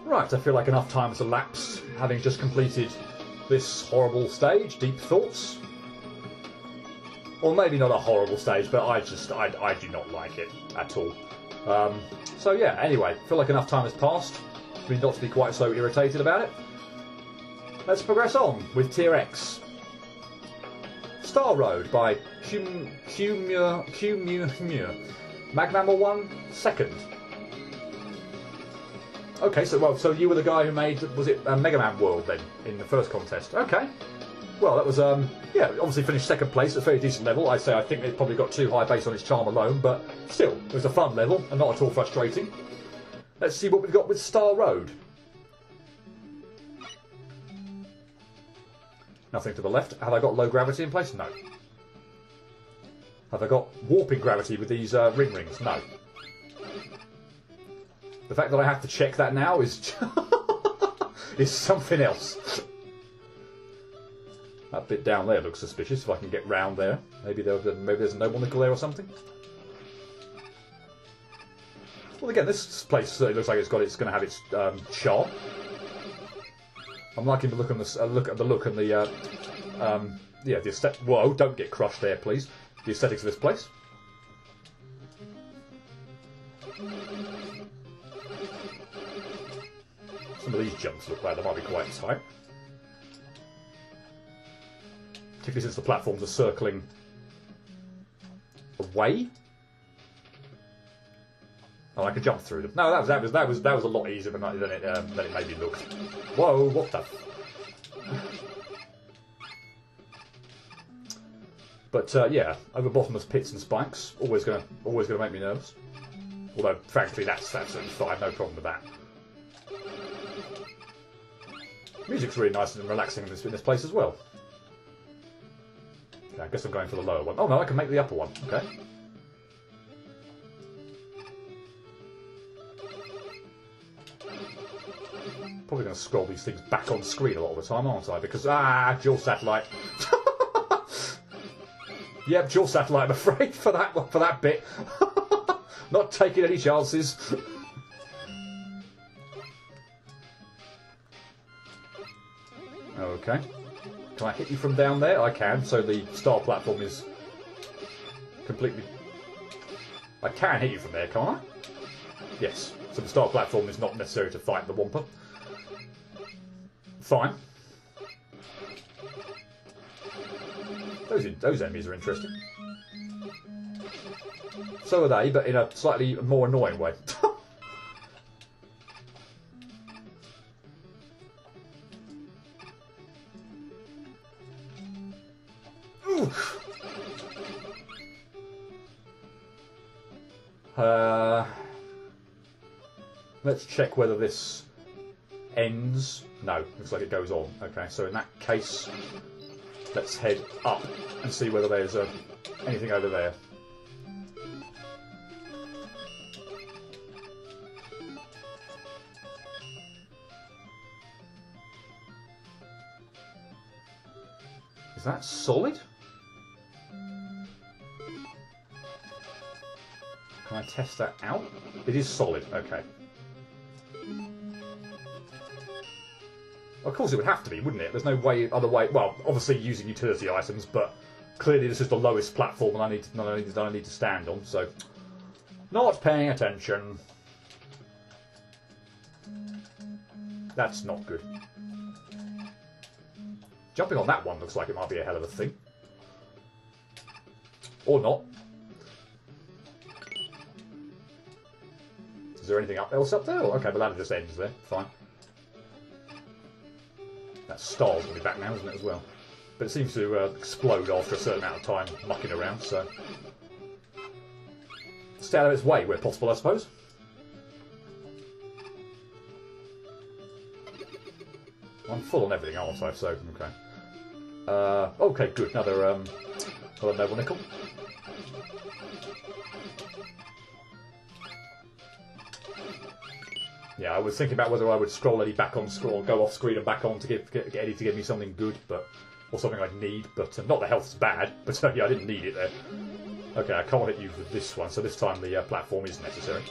Right, I feel like enough time has elapsed, having just completed this horrible stage, Deep Thoughts. Or maybe not a horrible stage, but I do not like it at all. So yeah, anyway, I feel like enough time has passed for me not to be quite so irritated about it. Let's progress on with Tier X. Star Road by Magmammal 1 second. Okay, so you were the guy who made, was it Mega Man World then, in the first contest? Okay. Well, that was, yeah, obviously finished second place at a very decent level. I think it probably got too high based on its charm alone, but still, it was a fun level and not at all frustrating. Let's see what we've got with Star Road. Nothing to the left. Have I got low gravity in place? No. Have I got warping gravity with these ring rings? No. The fact that I have to check that now is is something else. That bit down there looks suspicious. If I can get round there, maybe there's a noble nickel there or something. Well, again, this place looks like it's going to have its charm. I'm liking the look on the yeah, the aesthetic. Whoa! Don't get crushed there, please. The aesthetics of this place. Some of these jumps look like they might be quite tight. Particularly since the platforms are circling away. Oh, I could jump through them. No, that was a lot easier than it made me look. Whoa! What the? But yeah, over bottomless pits and spikes, always gonna make me nervous. Although, frankly, that's absolutely fine. No problem with that. Music's really nice and relaxing in this place as well. Okay, I guess I'm going for the lower one. Oh no, I can make the upper one. Okay. Probably going to scroll these things back on screen a lot of the time, aren't I? Because, dual satellite. Yep, dual satellite, I'm afraid, for that bit. Not taking any chances. Okay. Can I hit you from down there? I can, so the star platform is completely... I can hit you from there, can't I? Yes. So the star platform is not necessary to fight the Wampa. Fine. Those enemies are interesting. So are they, but in a slightly more annoying way. Let's check whether this ends. No, looks like it goes on. Okay, so in that case, let's head up and see whether there's anything over there. Is that solid? Can I test that out? It is solid, okay. Of course it would have to be, wouldn't it? There's no other way. Well, obviously using utility items, but clearly this is the lowest platform and I need to stand on, so not paying attention. That's not good. Jumping on that one looks like it might be a hell of a thing. Or not. Is there anything else up there? Okay, the ladder just ends there. Fine. That star's going to be back now, isn't it, as well? But it seems to explode after a certain amount of time mucking around, so... Stay out of its way where possible, I suppose. I'm full on everything, aren't I? So, okay. Okay, good. Another noble nickel. Yeah, I was thinking about whether I would scroll Eddie back on scroll, go off screen and back on to get Eddie to give me something good, or something I'd need. But not the health's bad, but yeah, I didn't need it there. Okay, I can't hit you with this one, so this time the platform is necessary.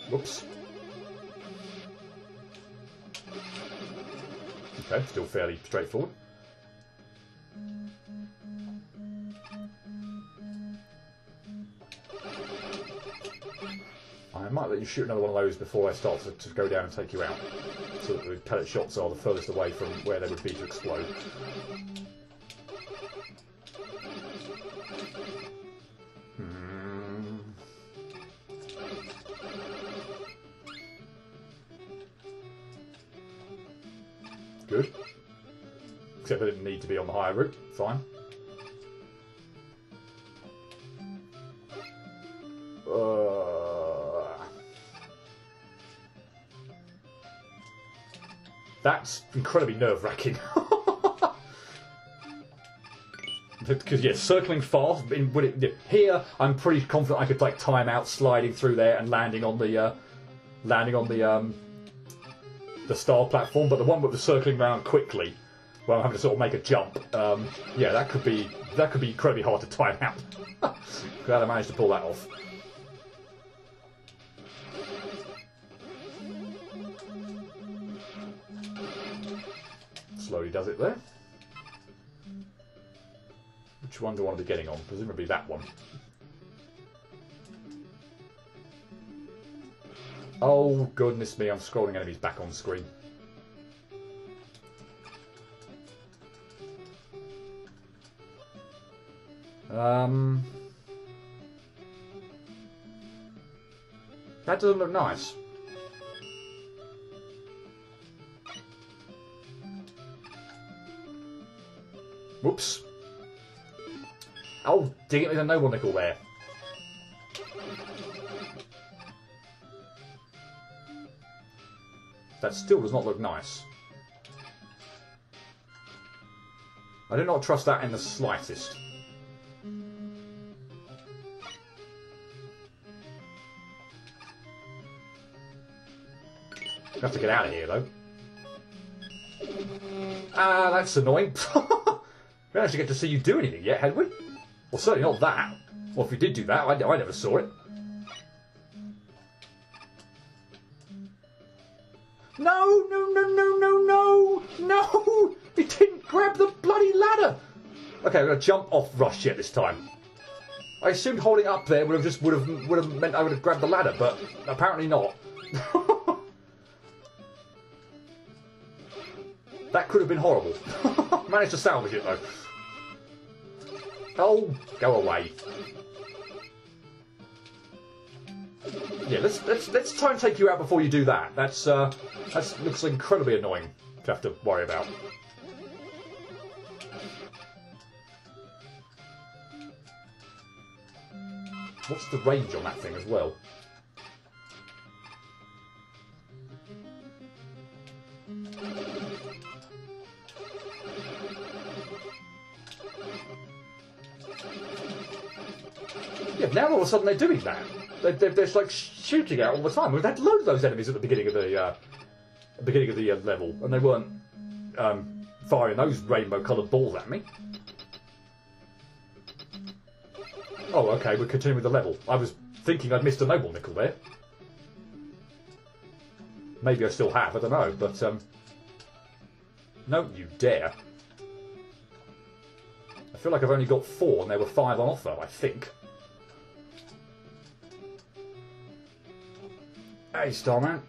Whoops. Okay, still fairly straightforward. I might let you shoot another one of those before I start to go down and take you out. So that the pellet shots are the furthest away from where they would be to explode. Good. Except I didn't need to be on the higher route. Fine. That's incredibly nerve-wracking. Because yeah, circling fast. Here, I'm pretty confident I could like time out sliding through there and landing on the star platform. But the one with the circling around quickly, where I'm having to sort of make a jump, yeah, that could be incredibly hard to time out. Glad I managed to pull that off. Slowly does it there. Which one do I want to be getting on? Presumably that one. Oh, goodness me, I'm scrolling enemies back on screen. That doesn't look nice. Whoops. Oh, dang it, there's a noble nickel there. That still does not look nice. I do not trust that in the slightest. I have to get out of here, though. Ah, that's annoying. We didn't actually get to see you do anything yet, had we? Well, certainly not that. Well, if we did do that, I never saw it. No, no, no, no, no, no! No! He didn't grab the bloody ladder! Okay, I'm going to jump off rush yet this time. I assumed holding up there would have meant I would have grabbed the ladder, but apparently not. That could have been horrible. Managed to salvage it though. Oh, go away. Yeah, let's try and take you out before you do that. That looks incredibly annoying to have to worry about. What's the range on that thing as well? Yeah, now all of a sudden they're doing that. They're just like shooting out all the time. We've had loads of those enemies at the beginning of the level, and they weren't firing those rainbow-coloured balls at me. Oh, okay, we're continuing with the level. I was thinking I'd missed a noble nickel there. Maybe I still have, I don't know, but no, you dare. I feel like I've only got 4 and there were 5 on offer, I think. Hey, Starman.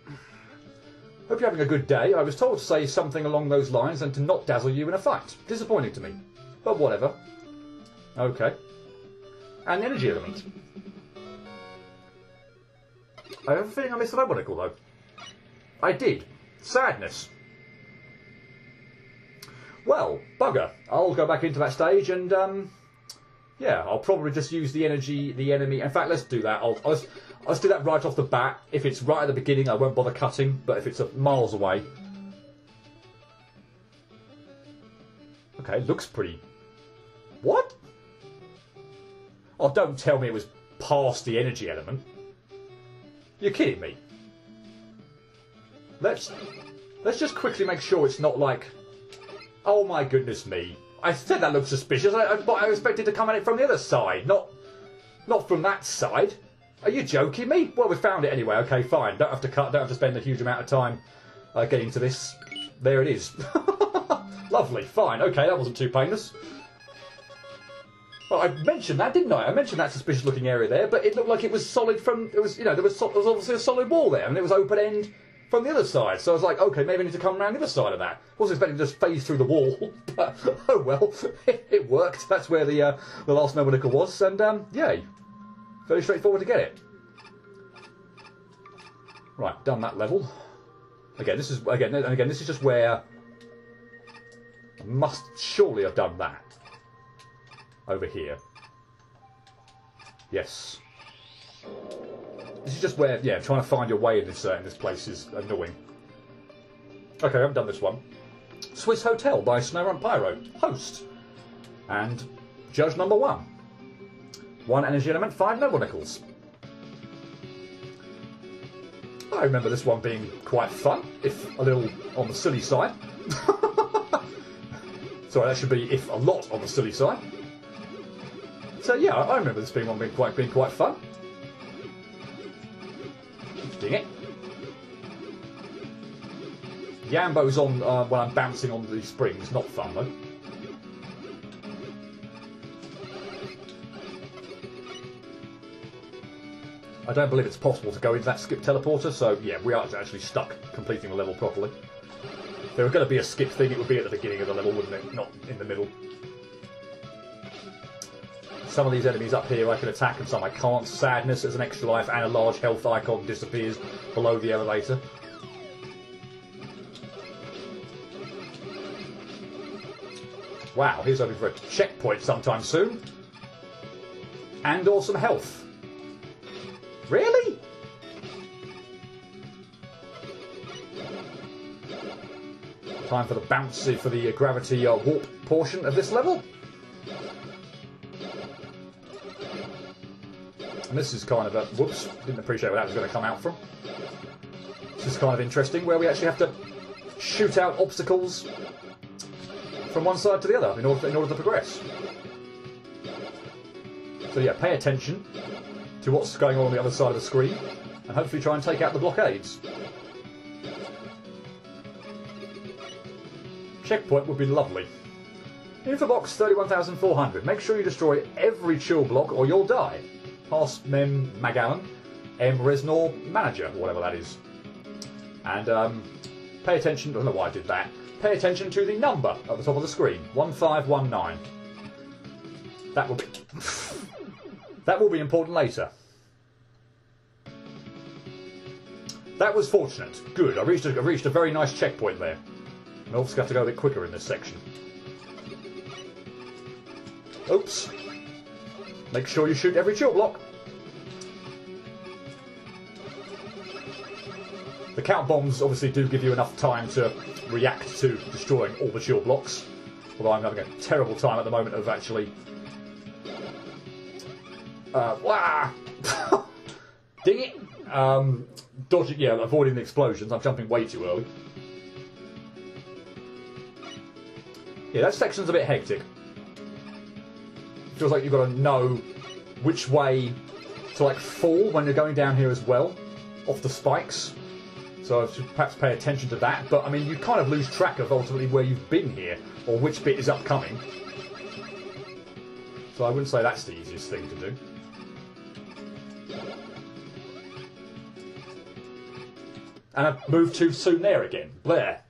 Hope you're having a good day. I was told to say something along those lines and to not dazzle you in a fight. Disappointing to me. But whatever. Okay. And the energy element. I have a feeling I missed an noble though. I did. Sadness. Well, bugger. I'll go back into that stage and, yeah, I'll probably just use the energy, the enemy. In fact, let's do that. Let's do that right off the bat. If it's right at the beginning, I won't bother cutting. But if it's miles away... Okay, looks pretty... What? Oh, don't tell me it was past the energy element. You're kidding me. Let's just quickly make sure it's not like... Oh my goodness me. I said that looked suspicious. I expected to come at it from the other side, not from that side. Are you joking me? Well, we found it anyway. Okay, fine. Don't have to cut. Don't have to spend a huge amount of time getting to this. There it is. Lovely. Fine. Okay, that wasn't too painless. Well, I mentioned that, didn't I? I mentioned that suspicious-looking area there, but it looked like it was solid from... It was, you know, there was obviously a solid wall there, and it was open end from the other side. So I was like, okay, maybe I need to come around the other side of that. Wasn't expecting to just phase through the wall, but oh well, it worked. That's where the last noble nickel was, and yay, very straightforward to get it. Right, done that level. Again, this is this is just where I must surely have done that. Over here. Yes. This is just where, yeah, trying to find your way in this place is annoying. Okay, I haven't done this one. Swiss Hotel by Snowrun Pyro. Host. And judge number 1. 1 energy element, 5 noble nickels. I remember this one being quite fun, if a little on the silly side. Sorry, that should be if a lot on the silly side. So yeah, I remember this being quite fun. Ding it. Yambo's on when I'm bouncing on the springs, not fun though. I don't believe it's possible to go into that skip teleporter, so yeah, we are actually stuck completing the level properly. If there were going to be a skip thing, it would be at the beginning of the level, wouldn't it? Not in the middle. Some of these enemies up here I can attack and some I can't. Sadness as an extra life and a large health icon disappears below the elevator. Wow, here's hoping for a checkpoint sometime soon. And or some health. Really? Time for the bouncy, for the gravity warp portion of this level. And this is kind of a... Whoops, didn't appreciate where that was going to come out from. This is kind of interesting, where we actually have to shoot out obstacles from one side to the other in order to progress. So yeah, pay attention to what's going on the other side of the screen, and hopefully try and take out the blockades. Checkpoint would be lovely. Info box 31,400. Make sure you destroy every chill block or you'll die. Pass Mem Magallan, M Resnor Manager, or whatever that is. And pay attention, I don't know why I did that. Pay attention to the number at the top of the screen, 1519. That will be that will be important later. That was fortunate. Good. I reached a very nice checkpoint there. I obviously have to go a bit quicker in this section. Oops. Make sure you shoot every chill block. The count bombs obviously do give you enough time to react to destroying all the chill blocks. Although I'm having a terrible time at the moment of actually... Ding it! Dodging, yeah, avoiding the explosions. I'm jumping way too early. Yeah, that section's a bit hectic. Feels like you've got to know which way to like fall when you're going down here as well, off the spikes. So I should perhaps pay attention to that. But I mean, you kind of lose track of ultimately where you've been here or which bit is upcoming. So I wouldn't say that's the easiest thing to do. And I've moved too soon there again. Blair.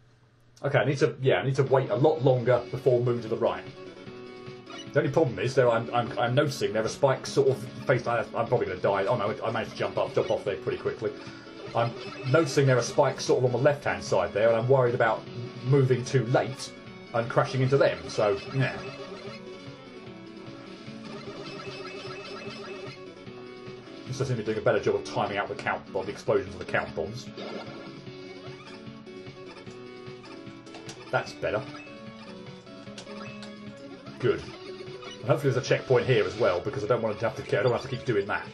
Okay, I need to wait a lot longer before moving to the right. The only problem is I'm noticing there are spikes sort of faced. I'm probably going to die. Oh no, I managed to jump off there pretty quickly. I'm noticing there are spikes sort of on the left-hand side there, and I'm worried about moving too late and crashing into them. So, yeah. Just seem to be doing a better job of timing out the explosions of the count bombs. That's better. Good. And hopefully there's a checkpoint here as well, because I don't want to have to. I don't have to keep doing that.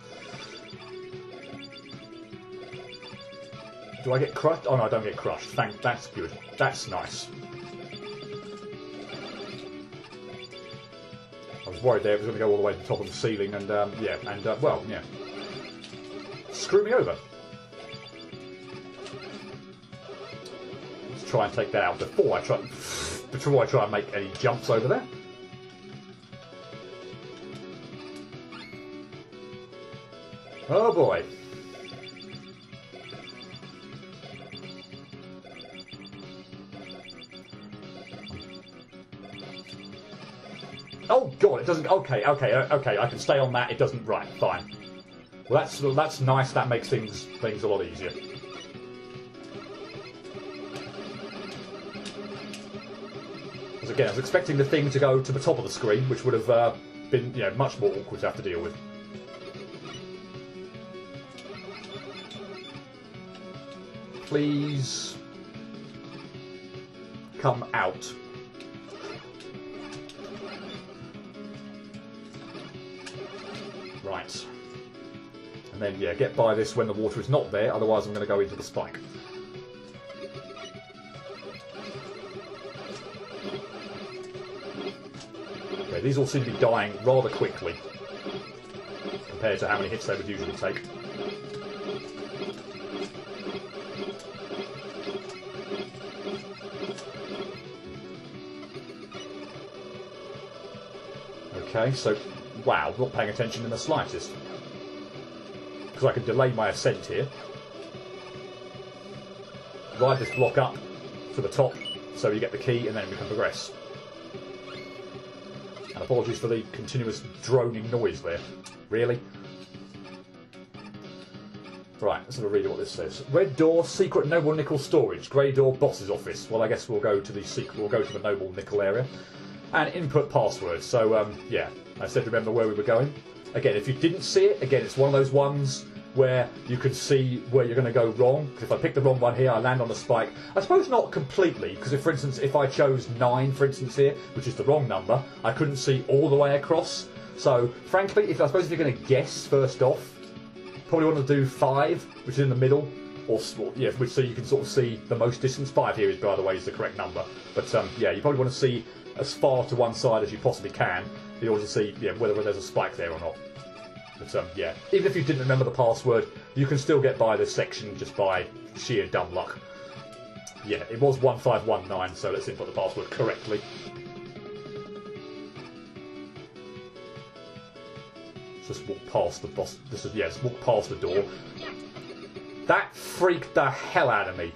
Do I get crushed? Oh no, I don't get crushed. That's good. That's nice. I was worried there it was going to go all the way to the top of the ceiling, and well, yeah. screw me over. Let's try and take that out before I try and make any jumps over there. Oh boy. Oh god, it doesn't. Okay. I can stay on that. It doesn't. Right, fine. Well, that's nice. That makes things a lot easier. Because again, I was expecting the thing to go to the top of the screen, which would have been, you know, much more awkward to have to deal with. Please come out. Right. And then, yeah, get by this when the water is not there, otherwise I'm going to go into the spike. Okay, these all seem to be dying rather quickly compared to how many hits they would usually take. Okay, so, wow, not paying attention in the slightest. Because I can delay my ascent here. Ride this block up to the top, so you get the key, and then we can progress. And apologies for the continuous droning noise there. Really? Right, let's have a read of what this says. Red door, secret Noble Nickel storage. Grey door, boss's office. Well, I guess we'll go to the secret. We'll go to the Noble Nickel area. And input password. So, yeah, I said remember where we were going. Again, if you didn't see it, again, it's one of those ones where you can see where you're going to go wrong. Because if I pick the wrong one here, I land on the spike. I suppose not completely, because if, for instance, if I chose 9, for instance, here, which is the wrong number, I couldn't see all the way across. So, frankly, I suppose if you're going to guess first off, probably want to do 5, which is in the middle. Or, yeah, which so you can sort of see the most distance. 5 here is, by the way, is the correct number. But, yeah, you probably want to see as far to one side as you possibly can in order to see, yeah, whether there's a spike there or not. But yeah, even if you didn't remember the password, you can still get by this section just by sheer dumb luck. Yeah, it was 1519, so let's input the password correctly. Just walk past the boss. This is, yes, walk past the door. That freaked the hell out of me.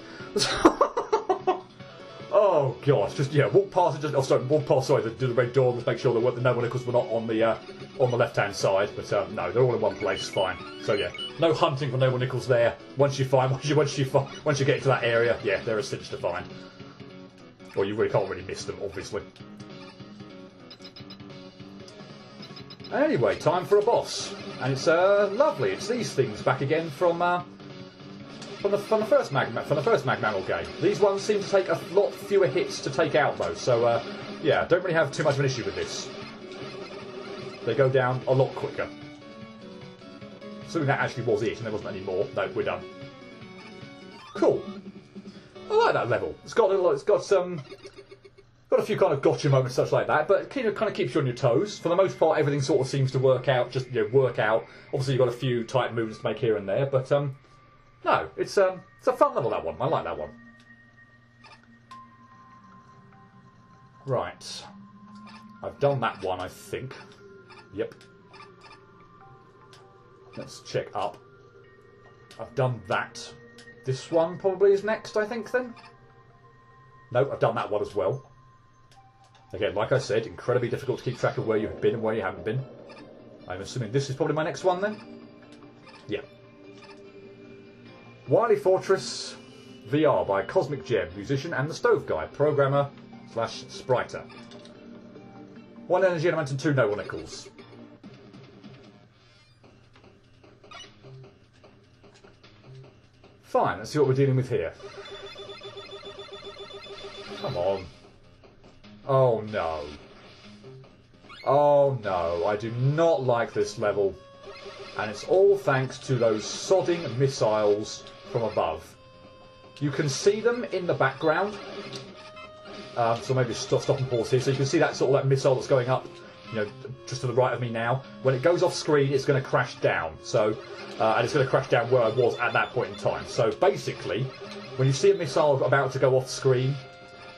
Oh gosh, just yeah, walk past it. Just walk past. Sorry, the red door. Let's make sure that the Noble Nickels were not on the left-hand side. But no, they're all in one place. Fine. So yeah, no hunting for Noble Nickels there. Once you get into that area, yeah, they're a cinch to find. Or you really can't really miss them, obviously. Anyway, time for a boss, and it's lovely. It's these things back again from the first Magmanal game. These ones seem to take a lot fewer hits to take out though, so yeah, don't really have too much of an issue with this. They go down a lot quicker. Assuming that actually was it and there wasn't any more. No, we're done. Cool. I like that level. It's got a few kind of gotcha moments such like that, but it kind of keeps you on your toes. For the most part, everything sort of seems to work out. Obviously, you've got a few tight movements to make here and there, but no, it's a fun level, that one. I like that one. Right. I've done that one, I think. Yep. Let's check up. I've done that. This one probably is next, I think, then? No, I've done that one as well. Again, like I said, incredibly difficult to keep track of where you've been and where you haven't been. I'm assuming this is probably my next one, then? Yeah. Wily Fortress VR by Cosmic Gem, musician and the Stove Guy, programmer / spriter. 1 energy element and 2 Noble Nickels. Fine, let's see what we're dealing with here. Come on. Oh no. Oh no, I do not like this level. And it's all thanks to those sodding missiles from above. You can see them in the background. So maybe stop and pause here. So you can see that sort of that missile that's going up. you know, just to the right of me now. When it goes off screen, it's going to crash down. So, and it's going to crash down where I was at that point in time. So basically, when you see a missile about to go off screen,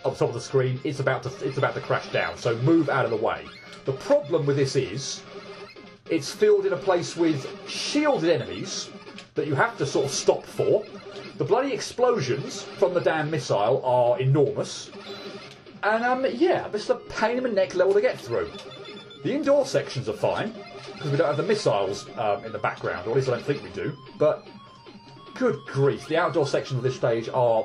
up top of the screen, it's about to crash down. So move out of the way. The problem with this is, it's filled in a place with shielded enemies that you have to sort of stop for. The bloody explosions from the damn missile are enormous. And, yeah, it's a pain in the neck level to get through. The indoor sections are fine, because we don't have the missiles in the background, or at least I don't think we do. But, good grief, the outdoor sections of this stage are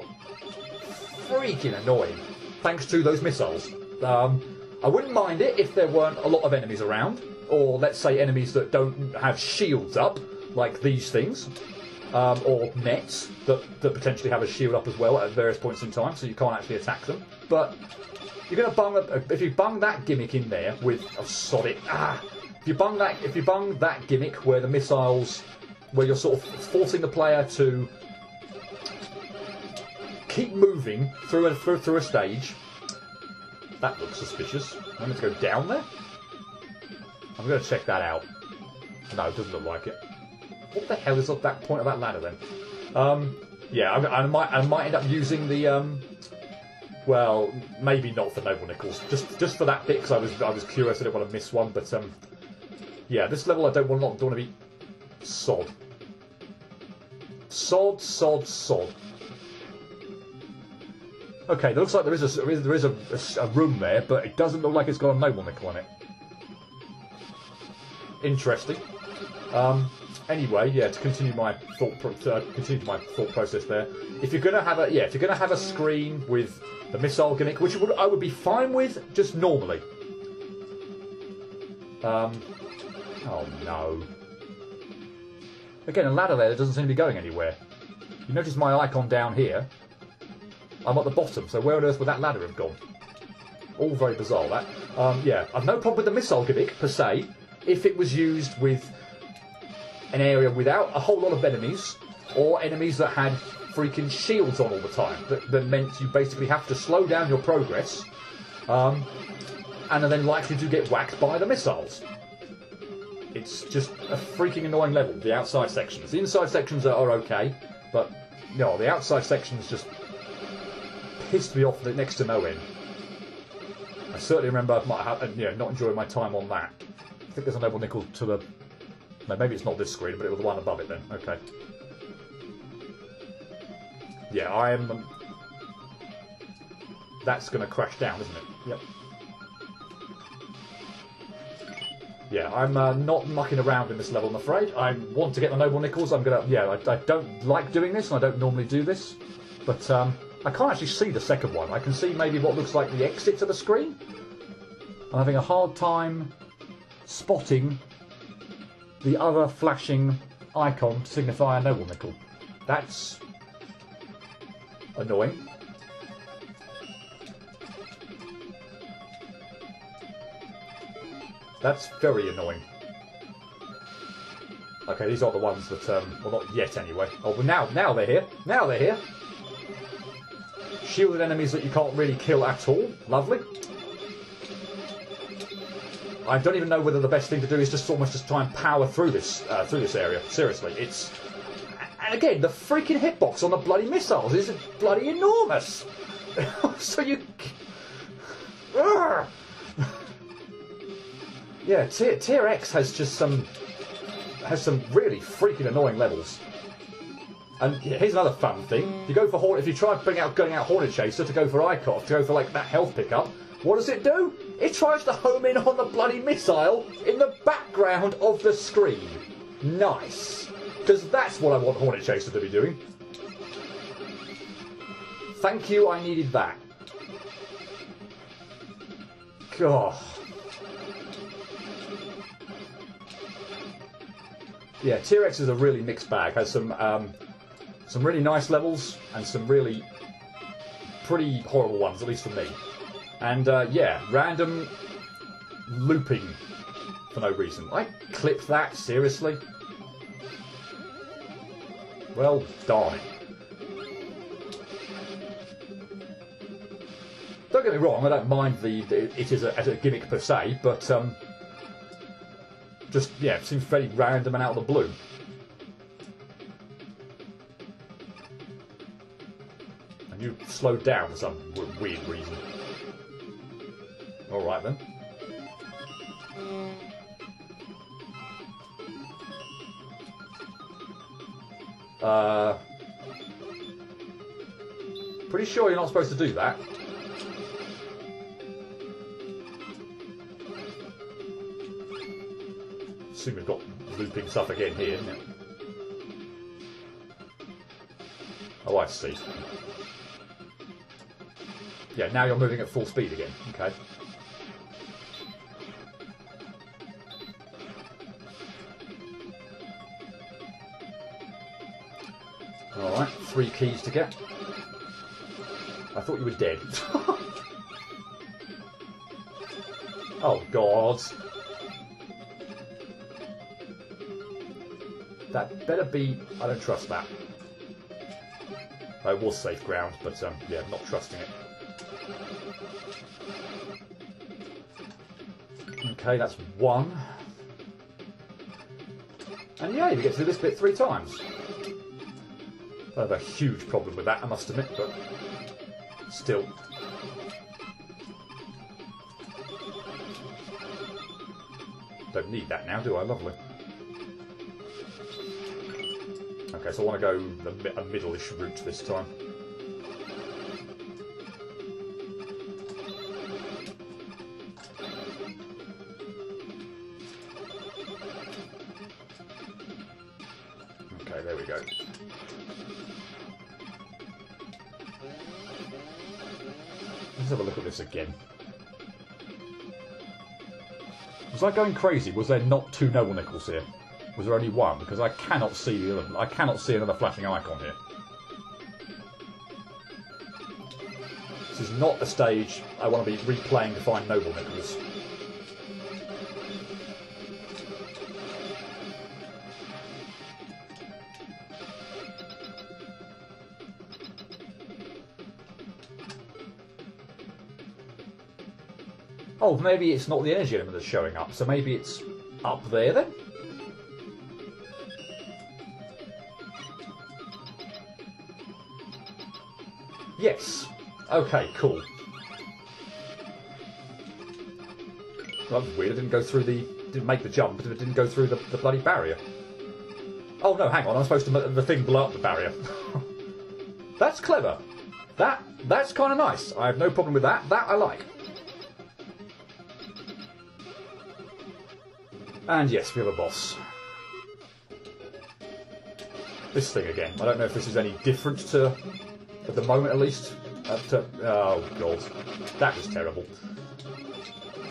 freaking annoying, thanks to those missiles. I wouldn't mind it if there weren't a lot of enemies around, or let's say enemies that don't have shields up, like these things. Or nets that potentially have a shield up as well at various points in time, so you can't actually attack them. But you're going to bung if you bung that gimmick in there with a sod if you bung that gimmick where the missiles, where you're sort of forcing the player to keep moving through a stage, that looks suspicious. I'm going to go down there. I'm going to check that out. No, it doesn't look like it. What the hell is at that point of that ladder then? Yeah, I might end up using the well, maybe not for Noble Nickels, just for that bit because I was curious. I didn't want to miss one, but yeah, this level I don't want to be sod. Okay, it looks like there is a room there, but it doesn't look like it's got a Noble Nickel on it. Interesting. Anyway, yeah, to continue my thought process there. If you're gonna have a screen with the missile gimmick, which I would be fine with just normally. Oh no. Again, a ladder there that doesn't seem to be going anywhere. You notice my icon down here. I'm at the bottom, so where on earth would that ladder have gone? All very bizarre, that. Yeah, I've no problem with the missile gimmick, per se, if it was used with an area without a whole lot of enemies, or enemies that had freaking shields on all the time. That meant you basically have to slow down your progress, and are then likely to get whacked by the missiles. It's just a freaking annoying level, the outside sections. The inside sections are okay, but no, the outside sections just pissed me off next to no end. I certainly remember not enjoying my time on that. I think there's a Noble Nickel to the... No, maybe it's not this screen, but it was the one above it then. Okay. Yeah, I'm... That's going to crash down, isn't it? Yep. Yeah, I'm not mucking around in this level, I'm afraid. I want to get the Noble Nickels. I'm going to... Yeah, I don't like doing this, and I don't normally do this. But I can't actually see the second one. I can see maybe what looks like the exit to the screen. I'm having a hard time spotting the other flashing icon to signify a Noble Nickel. That's annoying. That's very annoying. Okay, these are the ones that, well, not yet anyway. Oh, but now they're here. Now they're here. Shielded enemies that you can't really kill at all. Lovely. I don't even know whether the best thing to do is just almost just try and power through this area. Seriously, it's... And again, the freaking hitbox on the bloody missiles is bloody enormous. So you... Yeah, Tier X has just some really freaking annoying levels. And here's another fun thing: if you go for if you try going out Hornet Chaser to go for Icon, to go for like that health pickup, what does it do? It tries to home in on the bloody missile in the background of the screen. Nice, because that's what I want Hornet Chaser to be doing. Thank you, I needed that. God. Yeah, Tier X is a really mixed bag. Has some really nice levels and some really pretty horrible ones, at least for me. And yeah, random looping for no reason. I clipped that, seriously? Well, darn it. Don't get me wrong, I don't mind it as a gimmick per se, but Just, yeah, it seems fairly random and out of the blue. And you slowed down for some weird reason. Alright then. Pretty sure you're not supposed to do that. Assume we've got looping stuff again here, isn't it? Oh, I see. Yeah, now you're moving at full speed again. Okay. Alright, 3 keys to get. I thought you were dead. Oh, God. That better be... I don't trust that. It was safe ground, but yeah, not trusting it. Okay, that's 1. And yeah, you get to do this bit 3 times. I have a huge problem with that, I must admit, but still. Don't need that now, do I? Lovely. Okay, so I want to go a middle-ish route this time. Okay, there we go. Let's have a look at this again. Was I going crazy? Was there not 2 noble nickels here? Was there only 1? Because I cannot see the other. I cannot see another flashing icon here. This is not a stage I want to be replaying to find noble nickels. Oh, maybe it's not the energy element that's showing up, so maybe it's up there then? Yes. Okay, cool. Well, that was weird. It didn't go through the... Didn't make the jump, but it didn't go through the bloody barrier. Oh, no, hang on. I'm supposed to make the thing blow up the barrier. That's clever. That's kind of nice. I have no problem with that. That I like. And yes, we have a boss. This thing again. I don't know if this is any different to... At the moment, at least. Oh, God. That was terrible.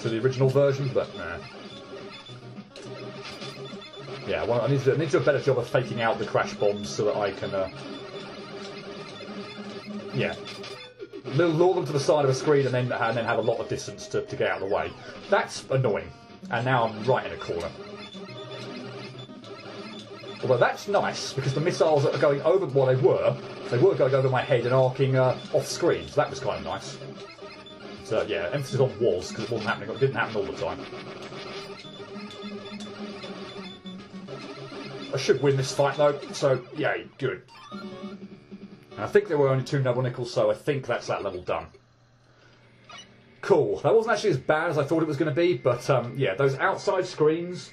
To the original version, but nah. Yeah, well, I need to do a better job of faking out the crash bombs so that I can... yeah. Lure them to the side of a screen and then have a lot of distance to get out of the way. That's annoying. And now I'm right in a corner. Although that's nice, because the missiles that are going over... Well, they were going over my head and arcing off screen, so that was kind of nice. So, yeah, emphasis on was, because it wasn't happening. It didn't happen all the time. I should win this fight, though, so, yay, good. And I think there were only 2 noble nickels, so I think that's that level done. Cool. That wasn't actually as bad as I thought it was going to be, but, yeah, those outside screens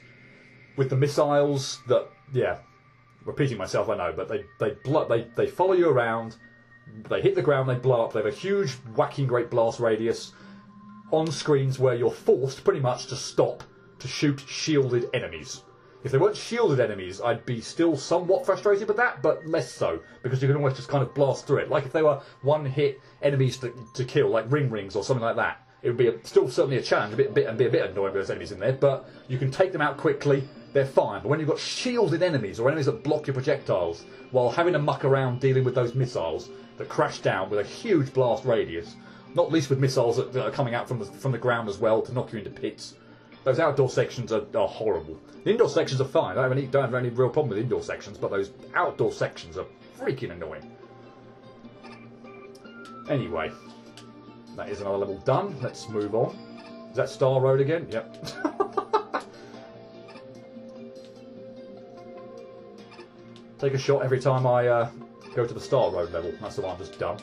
with the missiles that... Yeah, repeating myself, I know, but they follow you around, they hit the ground, they blow up, they have a huge, whacking great blast radius on screens where you're forced pretty much to stop to shoot shielded enemies. If they weren't shielded enemies, I'd be still somewhat frustrated with that, but less so, because you can almost just kind of blast through it. Like if they were one-hit enemies to kill, like ring rings or something like that, it would be still certainly a challenge, and be a bit annoying with those enemies in there, but you can take them out quickly. They're fine, but when you've got shielded enemies or enemies that block your projectiles while having to muck around dealing with those missiles that crash down with a huge blast radius, not least with missiles that are coming out from the ground as well to knock you into pits, those outdoor sections are horrible. The indoor sections are fine. I don't have any real problem with indoor sections, but those outdoor sections are freaking annoying. Anyway, that is another level done. Let's move on. Is that Star Road again? Yep. Take a shot every time I go to the Star Road level. That's the one I've just done.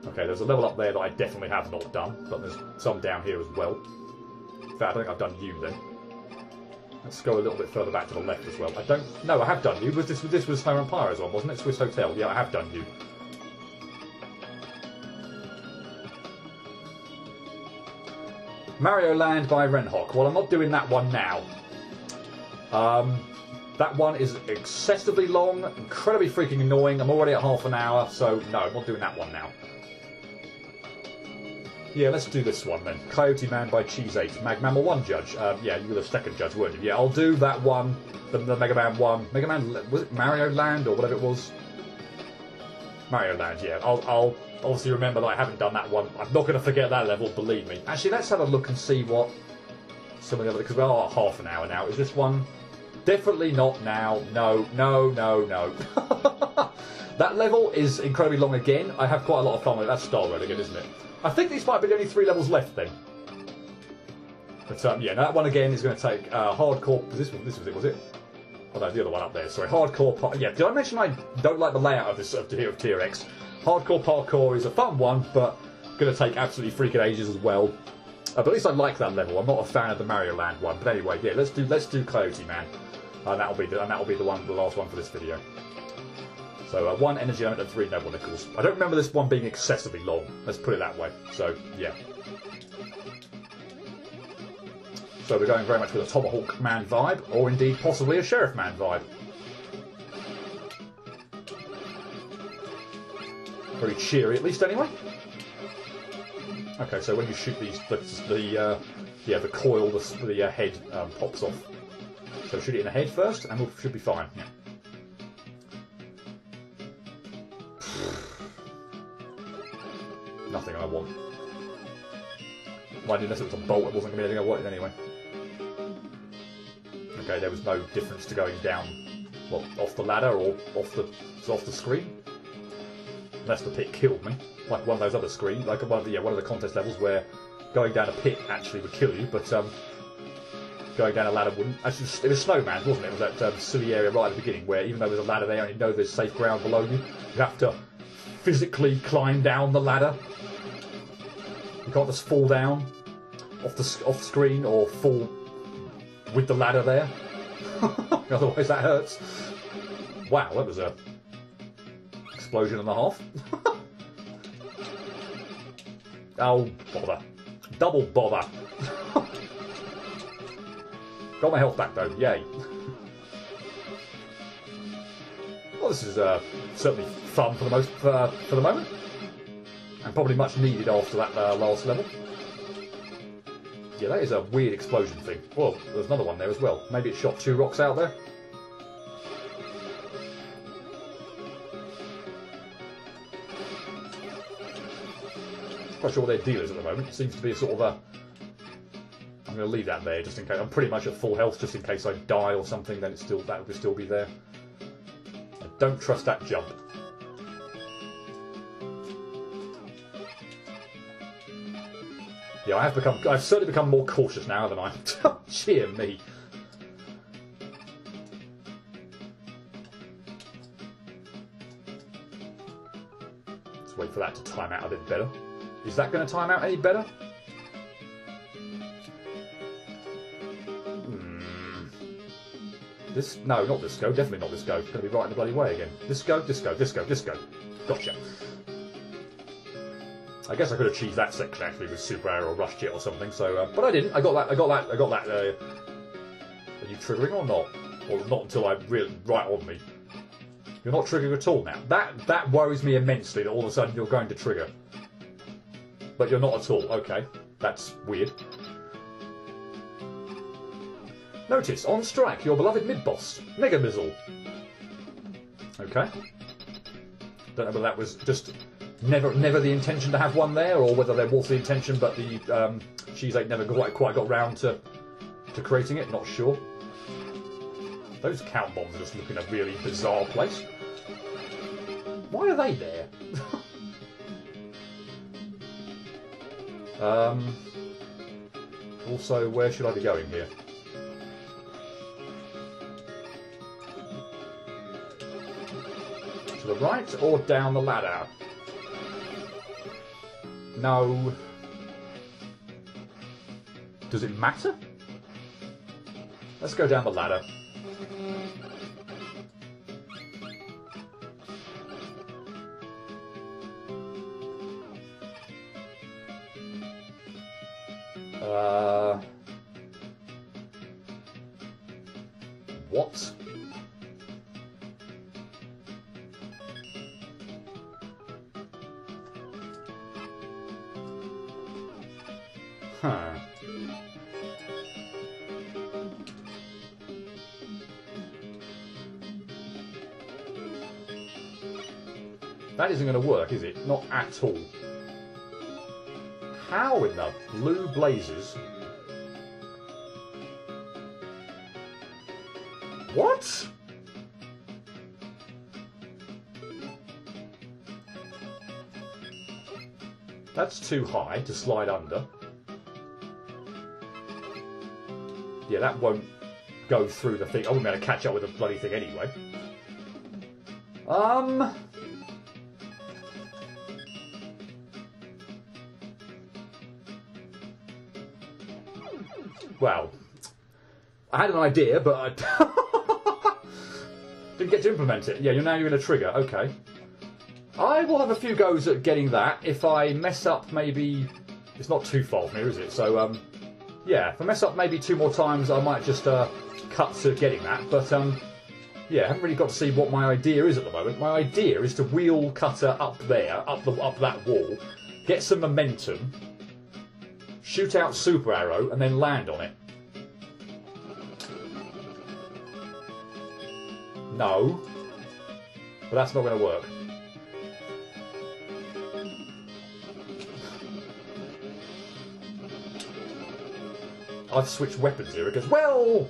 Okay, there's a level up there that I definitely have not done, but there's some down here as well. In fact, I think I've done you then. Let's go a little bit further back to the left as well. I don't... No, I have done you. This was Snow and Pyro's one, wasn't it? Swiss Hotel. Yeah, I have done you. Mario Land by Renhawk. Well, I'm not doing that one now. That one is excessively long, incredibly freaking annoying. I'm already at half an hour, so no, I'm not doing that one now. Yeah, let's do this one then. Coyote Man by Cheese8. Mammal 1 judge. Yeah, you were the second judge, weren't you? Yeah, I'll do that one. The Mega Man 1. Mega Man... Was it Mario Land or whatever it was? Mario Land, yeah. I'll obviously remember that I haven't done that one. I'm not going to forget that level, believe me. Actually, let's have a look and see what some of the other... Because we are at half an hour now. Is this one... Definitely not now. No, no, no, no. That level is incredibly long again. I have quite a lot of fun with it. That's Star Road again, isn't it? I think these might be the only 3 levels left then. But yeah, that one again is going to take hardcore. This was it, was it? Oh no, the other one up there. Sorry, hardcore. Yeah, did I mention I don't like the layout of this of Tier X? Hardcore parkour is a fun one, but going to take absolutely freaking ages as well. But at least I like that level. I'm not a fan of the Mario Land one. But anyway, yeah, let's do Coyote Man. That'll be the last one for this video. So 1 energy element and 3 noble nickels. I don't remember this one being excessively long. Let's put it that way. So yeah. So we're going very much with a Tomahawk Man vibe, or indeed possibly a Sheriff Man vibe. Very cheery, at least anyway. Okay, so when you shoot these, the coil, the head pops off. So shoot it in the head first, and we should be fine. Yeah. Nothing I want. Mind you, unless it was a bolt, it wasn't going to be anything I wanted anyway. Okay, there was no difference to going down, well, off the ladder or off the screen. Unless the pit killed me, like one of those other screens, like one of the contest levels where going down a pit actually would kill you, but going down a ladder wouldn't. Actually, it was Snowman, wasn't it? It was that silly area right at the beginning where even though there's a ladder there and you know there's safe ground below you, you have to physically climb down the ladder. You can't just fall down off the screen or fall with the ladder there. Otherwise that hurts. Wow, that was a explosion and a half. Oh, bother. Double bother. Got my health back though, yay. Well, this is certainly fun for the moment. And probably much needed after that last level. Yeah, that is a weird explosion thing. Well, there's another one there as well. Maybe it shot 2 rocks out there. Quite sure what their deal is at the moment. It seems to be a sort of a... I'm going to leave that there just in case. I'm pretty much at full health just in case I die or something. Then that would still be there. I don't trust that jump. Yeah, I've certainly become more cautious now, haven't I? Cheer me. Let's wait for that to time out a bit better. Is that going to time out any better? No, not this go. Definitely not this go. It's going to be right in the bloody way again. This go, this go, this go, this go. Gotcha. I guess I could have cheesed that section actually with Super Air or Rush Jet or something. So, but I didn't. I got that. Are you triggering or not? Or not until I really right on me. You're not triggering at all now. That worries me immensely. That all of a sudden you're going to trigger, but you're not at all. Okay, that's weird. Notice, on strike, your beloved mid-boss, Mega Mizzle. Okay. Don't know whether that was just never the intention to have one there, or whether there was the intention, but the Cheese8 never quite got round to creating it. Not sure. Those count bombs just look in a really bizarre place. Why are they there? Also, where should I be going here? To the right or down the ladder? No. Does it matter? Let's go down the ladder. What? Huh. That isn't going to work, is it? Not at all. How in the blue blazes? What? That's too high to slide under. Yeah, that won't go through the thing. I wouldn't be able to catch up with the bloody thing anyway. Well, I had an idea, but I didn't get to implement it. Yeah, now you're in a trigger. Okay. I will have a few goes at getting that. If I mess up, maybe... It's not too far from here, is it? So, yeah, if I mess up maybe 2 more times, I might just cut to getting that. But, yeah, I haven't really got to see what my idea is at the moment. My idea is to wheel cutter up there, up that wall, get some momentum, shoot out super arrow, and then land on it. No. But that's not going to work. I've switched weapons here because, well...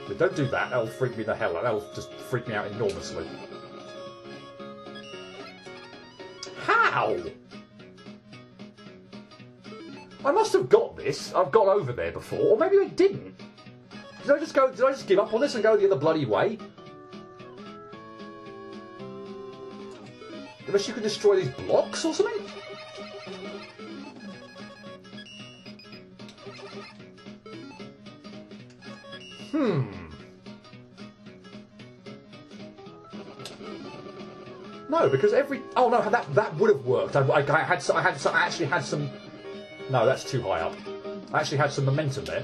But don't do that, that'll freak me the hell out. That'll just freak me out enormously. How? I must have got this. I've got over there before, or maybe I didn't. Did I just give up on this and go the other bloody way? Unless you can destroy these blocks or something? No, because every... Oh no, that would have worked. I actually had some... No, that's too high up. I actually had some momentum there.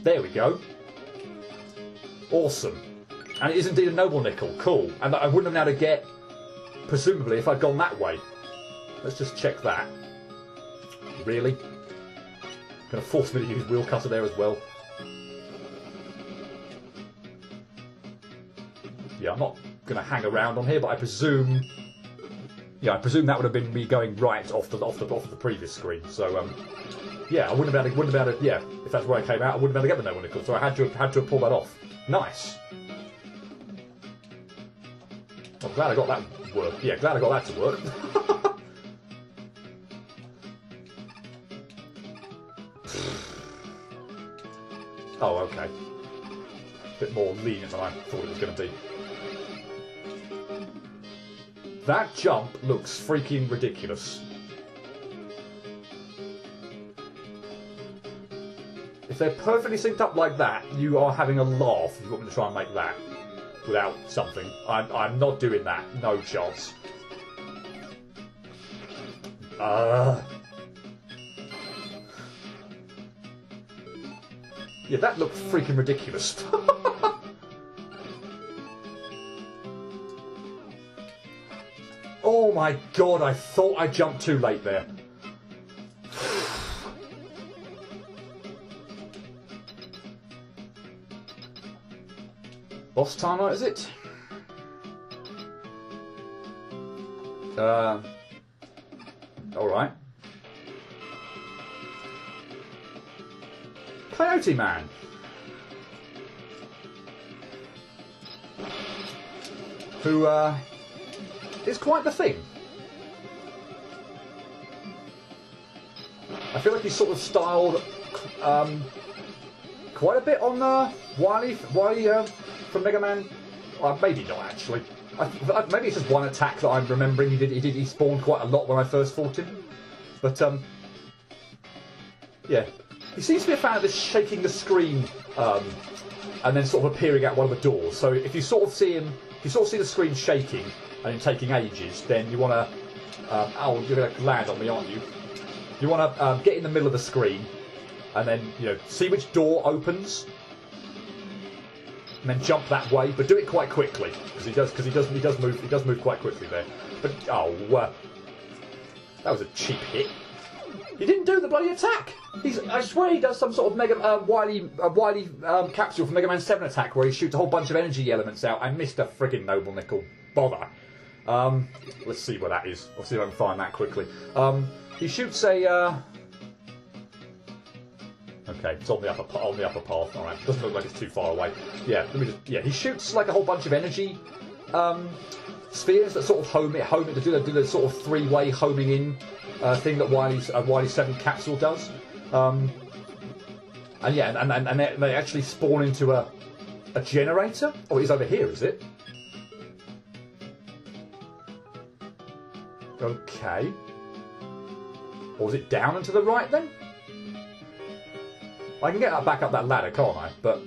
There we go. Awesome. And it is indeed a noble nickel. Cool. And I wouldn't have been able to get, presumably, if I'd gone that way. Let's just check that. Really? Going to force me to use wheel cutter there as well. Yeah, I'm not going to hang around on here, but I presume... Yeah, I presume that would have been me going right off the previous screen. So, yeah, I wouldn't have been able to, yeah, if that's where I came out, I wouldn't have been able to get the noble nickel, so I had to have pulled that off. Nice. I'm glad I got that to work. Yeah, glad I got that to work. Oh, okay. A bit more lenient than I thought it was going to be. That jump looks freaking ridiculous. If they're perfectly synced up like that, you are having a laugh if you want me to try and make that without something. I'm not doing that. No chance. Yeah, that looked freaking ridiculous. Oh my god, I thought I jumped too late there. Boss timer, is it? Alright. Coyote Man. Who, is quite the thing. I feel like he's sort of styled quite a bit on Wily from Mega Man? Maybe not, actually. Maybe it's just one attack that I'm remembering. He spawned quite a lot when I first fought him. But, yeah. He seems to be a fan of this shaking the screen, and then sort of appearing at one of the doors. So if you sort of see him, if you sort of see the screen shaking and him taking ages, then you want to, oh, you're going to land on me, aren't you? You want to get in the middle of the screen, and then, you know, see which door opens, and then jump that way, but do it quite quickly, because he does move quite quickly there. But that was a cheap hit. He didn't do the bloody attack. I swear he does some sort of Wily capsule from Mega Man 7 attack where he shoots a whole bunch of energy elements out. I missed a friggin' Noble Nickel. Bother. Let's see where that is. I'll see if I can find that quickly. He shoots a. Okay, it's on the upper path. All right, doesn't look like it's too far away. Yeah, he shoots like a whole bunch of energy spheres that sort of home it to do the sort of three-way homing in thing that Wily 7 capsule does. And they actually spawn into a generator. Oh, it's over here, is it? Okay. Or is it down and to the right then? I can get back up that ladder, can't I? But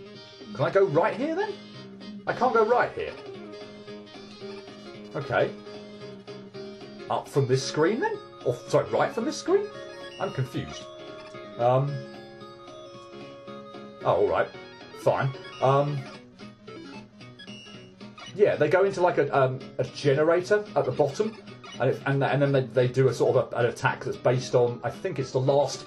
can I go right here then? I can't go right here. Okay. Up from this screen then? Or, sorry, right from this screen? I'm confused. Oh, alright. Fine. Yeah, they go into like a generator at the bottom, and then they do a sort of an attack that's based on, I think it's the last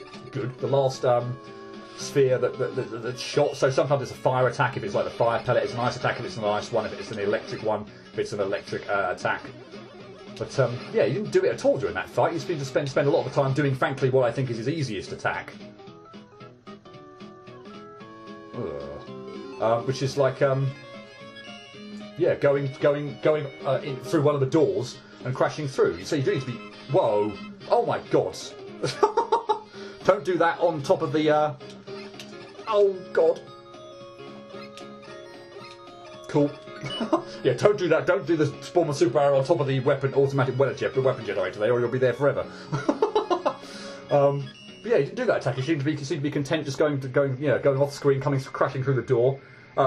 sphere that's shot. So sometimes it's a fire attack if it's like the fire pellet, it's an ice attack if it's an ice one, if it's an electric one, if it's an electric attack. But yeah, he didn't do it at all during that fight. He's been to spend a lot of the time doing, frankly, what I think is his easiest attack, which is like yeah, going in through one of the doors and crashing through. So you do need to be. Whoa! Oh my God! Don't do that on top of the. Oh God! Cool. Yeah, don't do that. Don't do the Spawn Super Arrow on top of the automatic weapon generator there, or you'll be there forever. But yeah, you didn't do that attack. You seem to be content just going off screen, crashing through the door.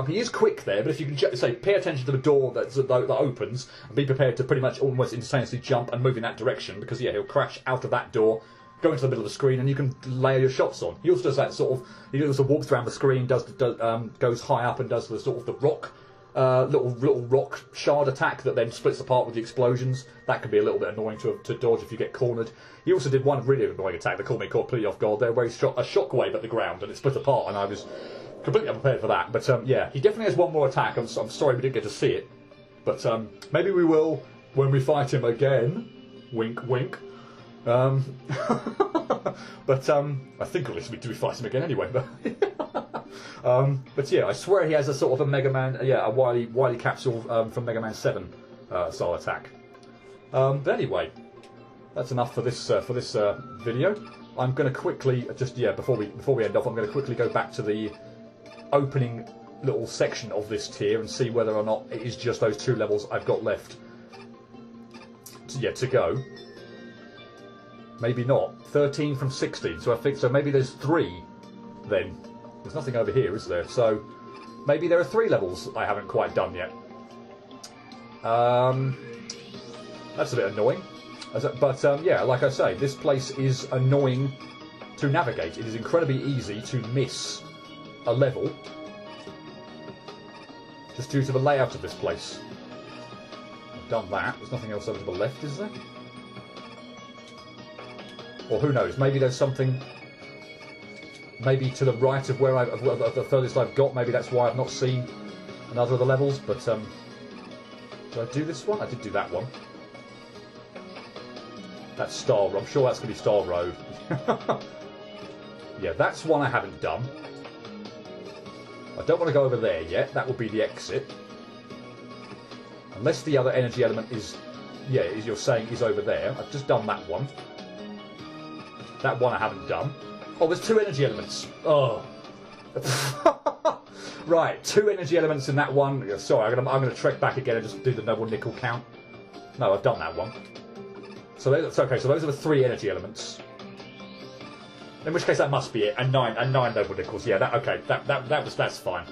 He is quick there, but if you can say pay attention to the door that opens and be prepared to pretty much almost instantaneously jump and move in that direction, because yeah, he'll crash out of that door, go into the middle of the screen, and you can layer your shots on. He also does that sort of. He also walks around the screen, goes high up and does the sort of the rock. Little rock shard attack that then splits apart with the explosions. That can be a little bit annoying to dodge if you get cornered. He also did one really annoying attack that caught me completely off guard there, where he shot a shockwave at the ground and it split apart, and I was completely unprepared for that. But yeah, he definitely has one more attack. I'm sorry we didn't get to see it, but maybe we will when we fight him again. Wink, wink. But I think at least we fight him again anyway. But yeah, I swear he has a sort of a Mega Man, a Wily capsule from Mega Man 7 style attack. But anyway, that's enough for this video. I'm going to quickly before we end off, I'm going to quickly go back to the opening little section of this tier and see whether or not it is just those 2 levels I've got left. To go. Maybe not. 13 from 16. So I think maybe there's 3 then. There's nothing over here, is there? So maybe there are 3 levels I haven't quite done yet. That's a bit annoying. But yeah, like I say, this place is annoying to navigate. It is incredibly easy to miss a level just due to the layout of this place. I've done that. There's nothing else over to the left, is there? Or who knows? Maybe there's something. Maybe to the right of where of the furthest I've got. Maybe that's why I've not seen another of the levels. But did I do this one? I did do that one. That's Star. I'm sure that's going to be Star Road. Yeah, that's one I haven't done. I don't want to go over there yet. That would be the exit. Unless the other energy element is, as you're saying, is over there. I've just done that one. That one I haven't done. Oh, there's 2 energy elements. Oh. Right, 2 energy elements in that one. Sorry, I'm gonna trek back again and just do the noble nickel count. No, I've done that one. So that's okay. So those are the 3 energy elements. In which case that must be it. And 9 noble nickels. Yeah, that's fine.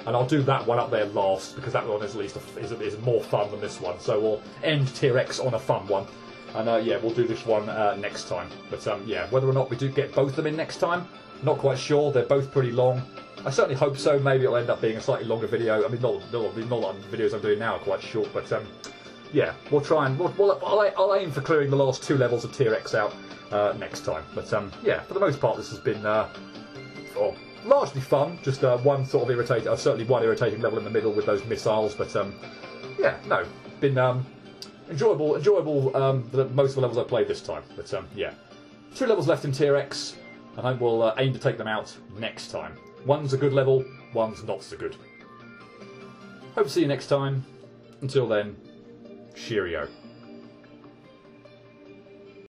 And I'll do that one up there last because that one is at least is more fun than this one. So we'll end Tier X on a fun one. And yeah, we'll do this one next time. But yeah, whether or not we do get both of them in next time, not quite sure. They're both pretty long. I certainly hope so. Maybe it'll end up being a slightly longer video. I mean, not a lot of the videos I'm doing now are quite short, but yeah, we'll try and I'll aim for clearing the last 2 levels of Tier X out next time. But yeah, for the most part, this has been largely fun. Just one sort of irritating, certainly one irritating level in the middle with those missiles. But yeah, no, been enjoyable. Most of the levels I played this time. But yeah, 2 levels left in Tier X, and I will aim to take them out next time. One's a good level, one's not so good. Hope to see you next time. Until then, cheerio.